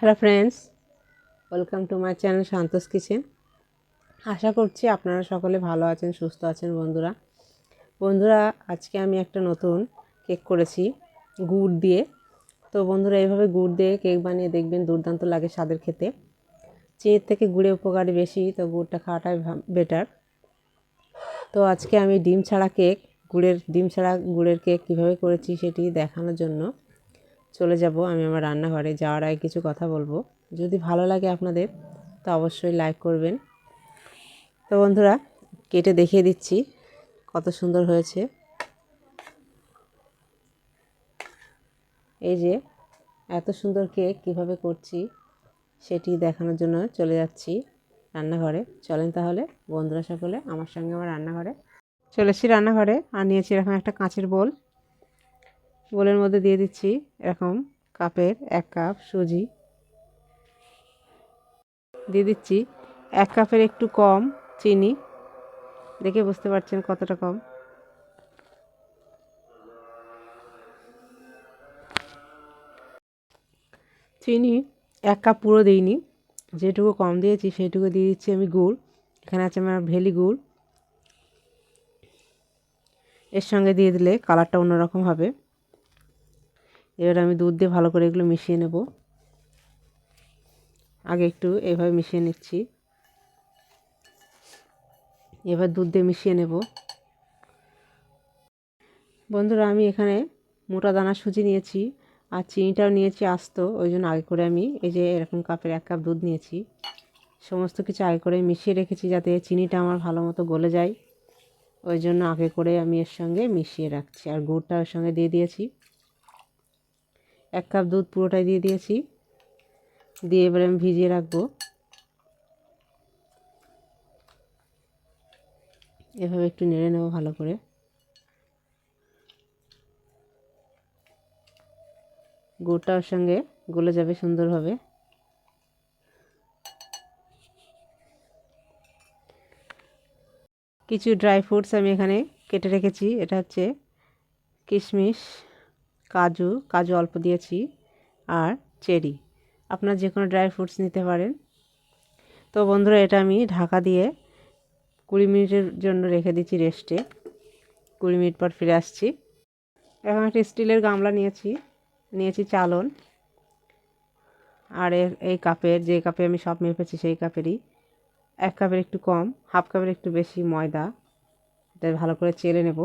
Hello friends, welcome to my channel santos kitchen. আশা করছি আপনারা সকলে ভালো আছেন, সুস্থ আছেন। বন্ধুরা আজকে আমি একটা নতুন কেক করেছি গুড় দিয়ে। তো বন্ধুরা এইভাবে গুড় দিয়ে কেক বানিয়ে দেখবেন, দুর্দান্ত লাগে স্বাদের খেতে। চিনির থেকে গুড়ে উপকারী বেশি, তো গুড়টা খাওয়াটাই বেটার। তো আজকে আমি ডিম ছাড়া গুড়ের কেক কীভাবে করেছি সেটি দেখানোর জন্য চলে যাব আমি আমার রান্নাঘরে। যাওয়ার আগে কিছু কথা বলবো। যদি ভালো লাগে আপনাদের তো অবশ্যই লাইক করবেন। তো বন্ধুরা কেটে দেখিয়ে দিচ্ছি কত সুন্দর হয়েছে। এই যে এত সুন্দর কেক কিভাবে করছি সেটি দেখানোর জন্য চলে যাচ্ছি রান্নাঘরে। চলেন তাহলে বন্ধুরা সকলে আমার সঙ্গে আমার রান্নাঘরে চলে এসেছি। রান্নাঘরে আর নিয়েছি এরকম একটা কাঁচের বোলের মধ্যে দিয়ে দিচ্ছি এরকম কাপের 1 কাপ সুজি, দিয়ে দিচ্ছি 1 কাপের একটু কম চিনি। দেখে বুঝতে পারছেন কতটা কম। চিনি 1 কাপ পুরো দিইনি, যেটুকু কম দিয়েছি সেইটুকু দিয়ে দিচ্ছি আমি গুড়। এখানে আছে আমার ভেলি গুড়। এর সঙ্গে দিয়ে দিলে কালারটা অন্যরকম হবে। এবার আমি দুধ দিয়ে ভালো করে এগুলো মিশিয়ে নেব। আগে একটু এভাবে মিশিয়ে নিচ্ছি, এবার দুধ দিয়ে মিশিয়ে নেব। বন্ধুরা আমি এখানে মোটা দানা সুজি নিয়েছি আর চিনিটাও নিয়েছি আস্ত, ওই জন্য আগে করে আমি এই যে এরকম কাপের 1 কাপ দুধ নিয়েছি, সমস্ত কিছু আগে করে মিশিয়ে রেখেছি যাতে চিনিটা আমার ভালো মতো গলে যায়। ওই জন্য আগে করে আমি এর সঙ্গে মিশিয়ে রাখছি। আর গুড়টা ওর সঙ্গে দিয়ে দিয়েছি, 1 কাপ দুধ পুরোটাই দিয়ে দিয়েছি। দিয়ে এবারে আমি ভিজিয়ে রাখবো। এভাবে একটু নেড়ে নেব ভালো করে। গুড়টা ওর সঙ্গে গলে যাবে সুন্দরভাবে। কিছু ড্রাই ফ্রুটস আমি এখানে কেটে রেখেছি। এটা হচ্ছে কিশমিশ, কাজু অল্প দিয়েছি, আর চেরি। আপনার যে কোনো ড্রাই ফ্রুটস নিতে পারেন। তো বন্ধুরা এটা আমি ঢাকা দিয়ে 20 মিনিটের জন্য রেখে দিচ্ছি রেস্টে। 20 মিনিট পর ফিরে আসছি। এখন একটা স্টিলের গামলা নিয়েছি চালন। আর এই কাপের, যে কাপে আমি সব মেপেছি সেই কাপেরই 1 কাপের একটু কম, হাফ কাপের একটু বেশি ময়দা। এটা ভালো করে চেলে নেব।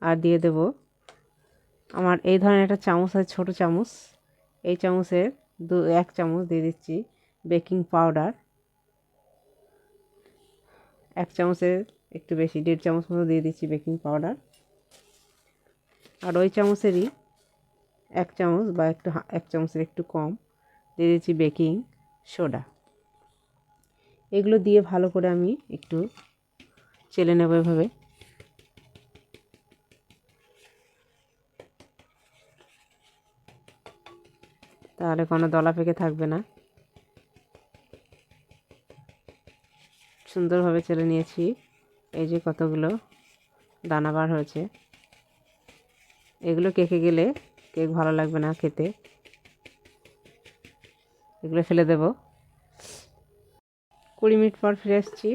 আর দিয়ে দেব আমার এই ধরনের একটা চামচ আছে, ছোটো চামচ। এই চামচের 1 চামচ দিয়ে দিচ্ছি বেকিং পাউডার। 1 চামচের একটু বেশি, 1.5 চামচ মতো দিয়ে দিচ্ছি বেকিং পাউডার। আর ওই চামচেরই 1 চামচ বা 1 চামচের একটু কম দিয়ে দিচ্ছি বেকিং সোডা। এগুলো দিয়ে ভালো করে আমি একটু চেলে নেব এভাবে। তাহলে কোনো দলা পেকে থাকবে না। সুন্দরভাবে চেলে নিয়েছি। এই যে কতগুলো দানা বার হয়েছে। এগুলো কেকে গেলে কেক ভালো লাগবে না খেতে, এগুলো ফেলে দেব। 20 মিনিট পর ফিরে এসেছি।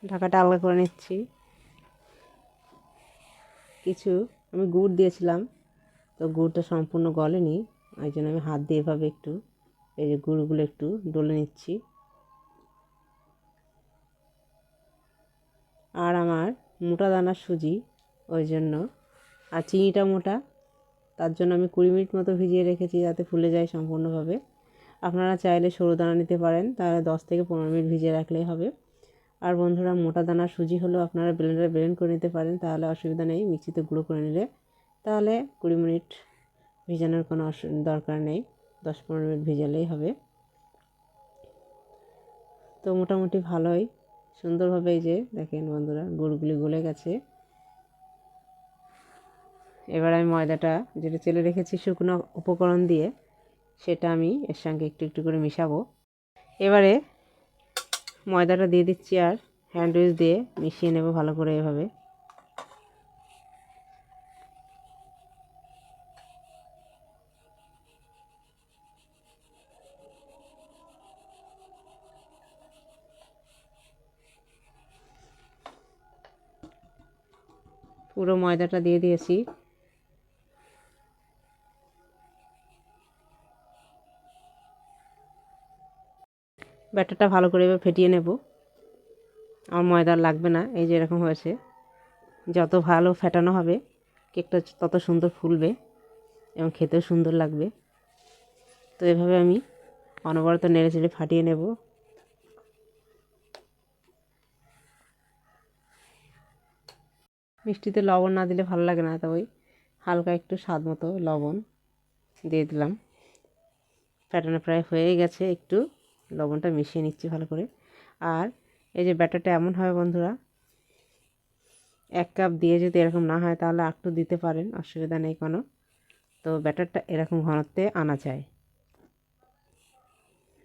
ঢাকাটা আলগা করে নিচ্ছি। কিছু আমি গুড় দিয়েছিলাম, তো গুড়টা সম্পূর্ণ গলেনি, ওই জন্য আমি হাত দিয়ে এভাবে একটু এই যে গুড়গুলো একটু ডলে নিচ্ছি। আর আমার মোটা দানার সুজি, ওই জন্য, আর চিনিটা মোটা, তার জন্য আমি 20 মিনিট মতো ভিজিয়ে রেখেছি যাতে ফুলে যায় সম্পূর্ণভাবে। আপনারা চাইলে সরু দানা নিতে পারেন, তাহলে 10 থেকে 15 মিনিট ভিজিয়ে রাখলেই হবে। আর বন্ধুরা মোটা দানার সুজি হলেও আপনারা ব্লেন্ডারে ব্লেন্ড করে নিতে পারেন, তাহলে অসুবিধা নেই। মিক্সিতে গুঁড়ো করে নিলে তাহলে 20 মিনিট ভিজানোর কোনো দরকার নেই, 10-15 মিনিট ভিজালেই হবে। তো মোটামুটি ভালোই সুন্দরভাবে এই যে দেখেন বন্ধুরা গুড়গুলি গলে গেছে। এবার আমি ময়দাটা যেটা চেলে রেখেছি শুকনো উপকরণ দিয়ে, সেটা আমি এর সঙ্গে একটু একটু করে মিশাবো। এবারে ময়দাটা দিয়ে দিচ্ছি আর হ্যান্ড উইচ দিয়ে মিশিয়ে নেব ভালো করে এভাবে। পুরো ময়দাটা দিয়ে দিয়েছি। ব্যাটারটা ভালো করে এবার ফেটিয়ে নেব। আমার ময়দা লাগবে না, এই যে এরকম হয়েছে। যত ভালো ফেটানো হবে কেকটা তত সুন্দর ফুলবে এবং খেতেও সুন্দর লাগবে। তো এভাবে আমি অনবরত নেড়ে চেড়ে ফাটিয়ে নেব। মিষ্টিতে লবণ না দিলে ভালো লাগে না, তবে হালকা একটু স্বাদ মতো লবণ দিয়ে দিলাম। ফ্যাটানো প্রায় হয়ে গেছে, একটু লবণটা মিশিয়ে নিচ্ছি ভালো করে। আর এই যে ব্যাটারটা এমন হয় বন্ধুরা, 1 কাপ দিয়ে যদি এরকম না হয় তাহলে একটু দিতে পারেন, অসুবিধা নেই কোনো। তো ব্যাটারটা এরকম ঘনত্বে আনা চাই,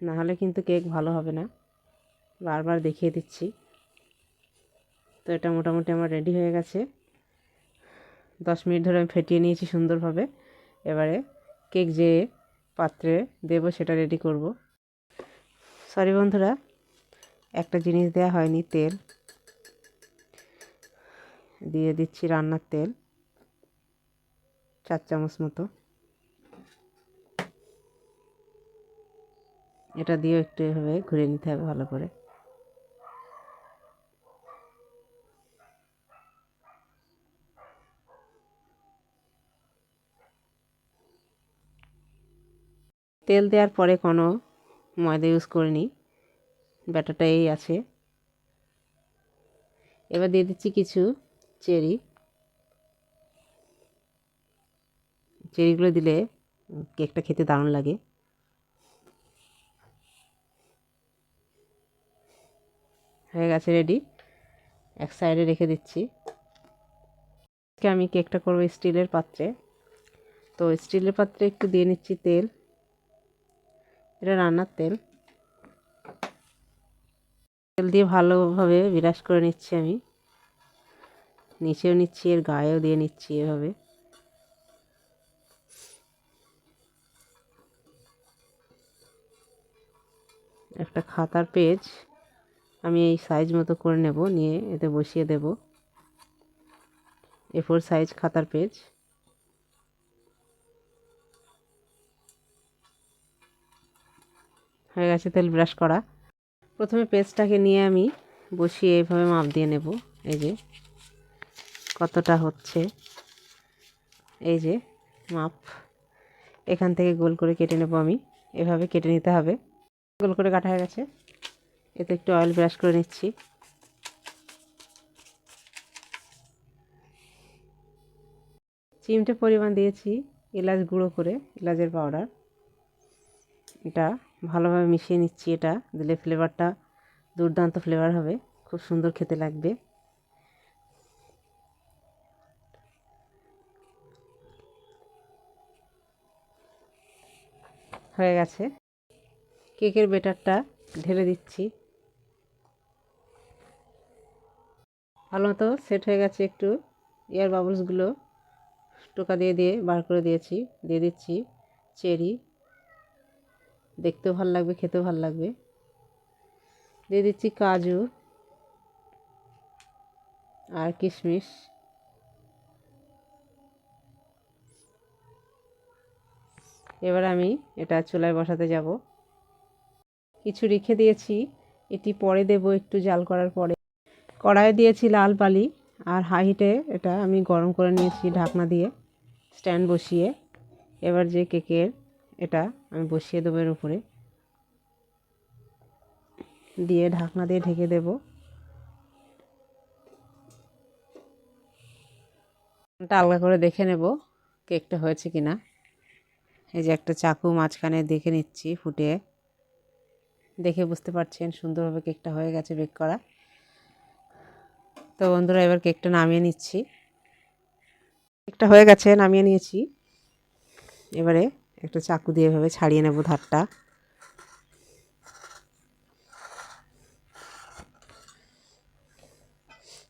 না হলে কিন্তু কেক ভালো হবে না। বারবার দেখিয়ে দিচ্ছি। তো এটা মোটামুটি আমার রেডি হয়ে গেছে। 10 মিনিট ধরে আমি ফেটিয়ে নিয়েছি সুন্দরভাবে। এবারে কেক যে পাত্রে দেব সেটা রেডি করব। সরি বন্ধুরা, একটা জিনিস দেওয়া হয়নি, তেল দিয়ে দিচ্ছি। রান্নার তেল 4 চামচ মতো। এটা দিয়েও একটু এভাবে ঘুরে নিতে হবে ভালো করে। তেল দেওয়ার পরে কোনো ময়দা ইউজ করিনি, ব্যাটারটা এই আছে। এবার দিয়ে দিচ্ছি কিছু চেরি। চেরিগুলো দিলে কেকটা খেতে দারুণ লাগে। হয়ে গেছে রেডি, এক সাইডে রেখে দিচ্ছি। আমি কেকটা করব স্টিলের পাত্রে। তো স্টিলের পাত্রে একটু দিয়ে নিচ্ছি তেল, এটা রান্নার তেল। তেল দিয়ে ভালোভাবে বিরাস করে নিচ্ছি আমি, নিচেও নিচ্ছি, এর গায়েও দিয়ে নিচ্ছি এভাবে। একটা খাতার পেজ আমি এই সাইজ মতো করে নেব, নিয়ে এতে বসিয়ে দেব। A4 সাইজ খাতার পেজ। হয়ে গেছে তেল ব্রাশ করা। প্রথমে পেজটাকে নিয়ে আমি বসিয়ে এইভাবে মাপ দিয়ে নেব। এই যে কতটা হচ্ছে, এই যে মাপ। এখান থেকে গোল করে কেটে নেব আমি, এভাবে কেটে নিতে হবে। গোল করে কাটা হয়ে গেছে। এতে একটু অয়েল ব্রাশ করে নিচ্ছি। চিমটে পরিমাণ দিয়েছি এলাচ গুঁড়ো করে, এলাচের পাউডার। এটা ভালোভাবে মিশিয়ে নিচ্ছি। এটা দিলে ফ্লেভারটা দুর্দান্ত ফ্লেভার হবে, খুব সুন্দর খেতে লাগবে। হয়ে গেছে। কেকের ব্যাটারটা ঢেলে দিচ্ছি। ভালো মতো সেট হয়ে গেছে। একটু এয়ার বাবলসগুলো টোকা দিয়ে দিয়ে বার করে দিয়েছি। দিয়ে দিচ্ছি চেরি, দেখতেও ভালো লাগবে, খেতেও ভালো লাগবে। দিয়ে দিচ্ছি কাজু আর কিশমিশ। এবার আমি এটা চুলায় বসাতে যাব। কিছু রেখে দিয়েছি, এটি পরে দেব একটু জাল করার পরে। কড়াইয়ে দিয়েছি লাল বালি, আর হাই হিটে এটা আমি গরম করে নিয়েছি ঢাকনা দিয়ে, স্ট্যান্ড বসিয়ে। এবার যে কেকের এটা আমি বসিয়ে দেবো এর উপরে, দিয়ে ঢাকনা দিয়ে ঢেকে দেব। এটা আলগা করে দেখে নেব কেকটা হয়েছে কিনা। এই যে একটা চাকু মাঝখানে দেখে নিচ্ছি, ফুটে দেখে বুঝতে পারছেন সুন্দরভাবে কেকটা হয়ে গেছে বেক করা। তো বন্ধুরা এবার কেকটা নামিয়ে নিচ্ছি। কেকটা হয়ে গেছে, নামিয়ে নিয়েছি। এবারে একটা চাকু দিয়ে এভাবে ছাড়িয়ে নেব ধারটা।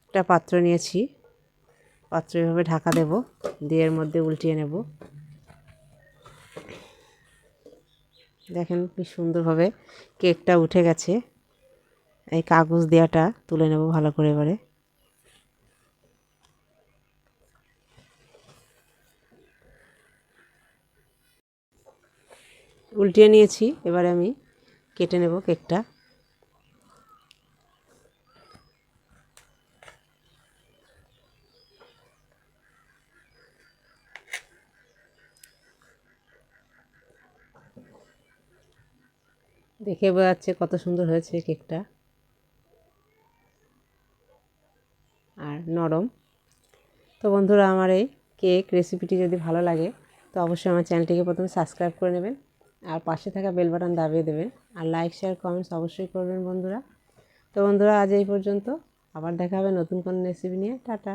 একটা পাত্র নিয়েছি, পাত্র এভাবে ঢাকা দেব, দিয়ে এর মধ্যে উল্টিয়ে নেব। দেখেন কি সুন্দরভাবে কেকটা উঠে গেছে। এই কাগজ দেওয়াটা তুলে নেব ভালো করে। এবারে উল্টিয়ে নিয়েছি, এবারে আমি কেটে নেব কেকটা। দেখে বোঝা যাচ্ছে কত সুন্দর হয়েছে কেকটা, আর নরম। তো বন্ধুরা, আমার এই কেক রেসিপিটি যদি ভালো লাগে তো অবশ্যই আমার চ্যানেলটিকে প্রথমে সাবস্ক্রাইব করে নেবেন, আর পাশে থাকা বেল বাটন দাবিয়ে দেবেন, আর লাইক শেয়ার কমেন্টস অবশ্যই করবেন বন্ধুরা। তো বন্ধুরা, আজ এই পর্যন্ত, আবার দেখা হবে নতুন কোনো রেসিপি নিয়ে। টাটা।